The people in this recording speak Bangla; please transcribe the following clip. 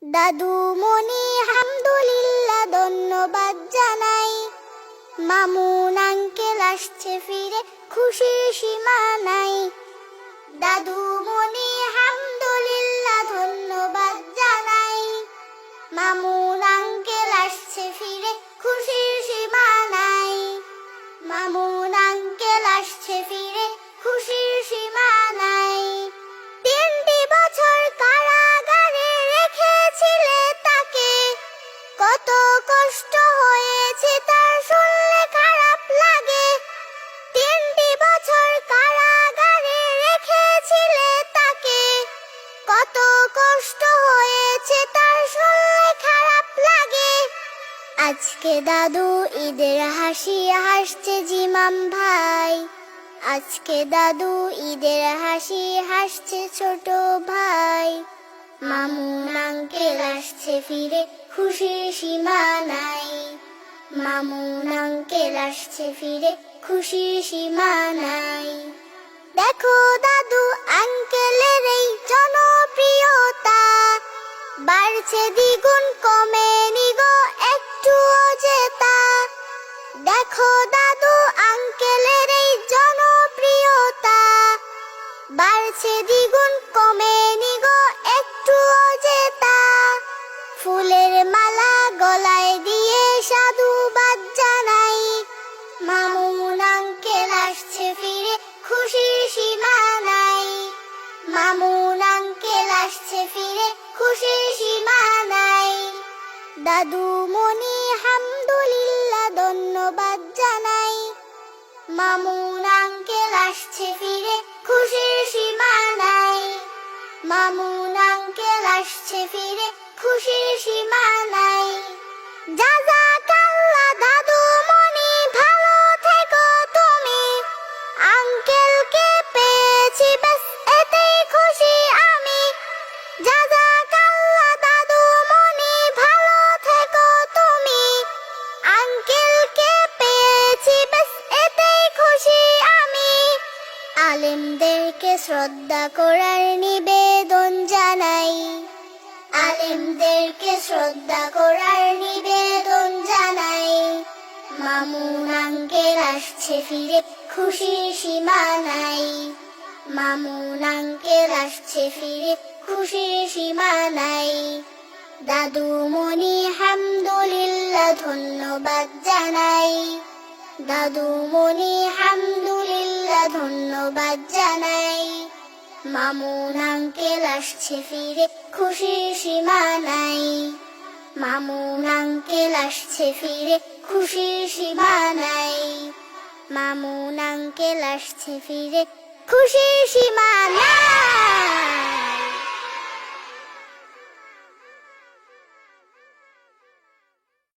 দাদু মনি হামদুলিল্লাহ ধন্যবাদ জানাই। মামুন আঙ্কেল আসছে ফিরে, খুশির সীমা নাই। দাদু মনি হামদুলিল্লাহ ধন্যবাদ জানাই। মামুন আঙ্কেল আসছে ফিরে, খুশির সীমা নাই। মামুন আঙ্কেল আসছে ফিরে, খুশির সীমা নাই। 3টি বছর কারাগারে রেখেছিলে তাকে, কত কষ্ট হয়েছে তার শুনলে খারাপ লাগে। 3টি বছর কারাগারে রেখেছিলে তাকে, কত কষ্ট হয়েছে তার শুনলে খারাপ লাগে। আজকে দাদু ঈদের হাসি হাসছে জিমাম ভাই। আজকে দাদু ঈদের হাসি হাসছে ছোট ভাই। মামুন আঙ্কেল আসছে ফিরে, খুশির সীমা নাই। মামুন আঙ্কেল আসছে ফিরে, খুশির সীমা নাই। দেখো দাদু আঙ্কেলের এই জনপ্রিয়তা, বাড়ছে দ্বিগুণ কমেনি গো একটুও জেতা। দেখো দাদু আঙ্কেলের এই জনপ্রিয়তা, বাড়ছে দ্বিগুণ কমেনি গো একটুও জেতা। ফুলের মালা গলায় দিয়ে সাধুবাদ জানাই। মামুন আঙ্কেল আসছে ফিরে, খুশির সীমা নাই। মামুন আঙ্কেল আসছে ফিরে, খুশির সীমা নাই। দাদু মনি হামদুলিল্লাহ ধন্যবাদ জানাই। মামুন আঙ্কেল আসছে ফিরে, খুশির সীমা নাই। মামুন আঙ্কেল আসছে ফিরে, খুশির সীমা নাই। জাযাকাল্লাহ দাদু মনি, ভালো থেকো তুমি। আঙ্কেলকে পেয়েছি ব্যাস এতেই খুশি আমি। জাযাকাল্লাহ দাদু মনি, ভালো থেকো তুমি। আঙ্কেলকে পেয়েছি ব্যাস এতেই খুশি আমি। আলেমদেরকে শ্রদ্ধা করার নিবেদন জানাই। আলেমদেরকে শ্রদ্ধা করার নিবেদন জানাই। মামুন আঙ্কেল আসছে ফিরে, খুশির সীমা নাই। মামুন আঙ্কেল আসছে ফিরে, খুশির সীমা নাই। দাদু মনি হামদুলিল্লাহ ধন্যবাদ জানাই। দাদু মনি হামদুলিল্লাহ ধন্যবাদ জানাই। মামুন আঙ্কেল আসছে ফিরে, খুশির সীমা নাই। মামুন আঙ্কেল আসছে ফিরে, খুশির সীমা নাই। মামুন আঙ্কেল আসছে ফিরে, খুশির সীমা নাই।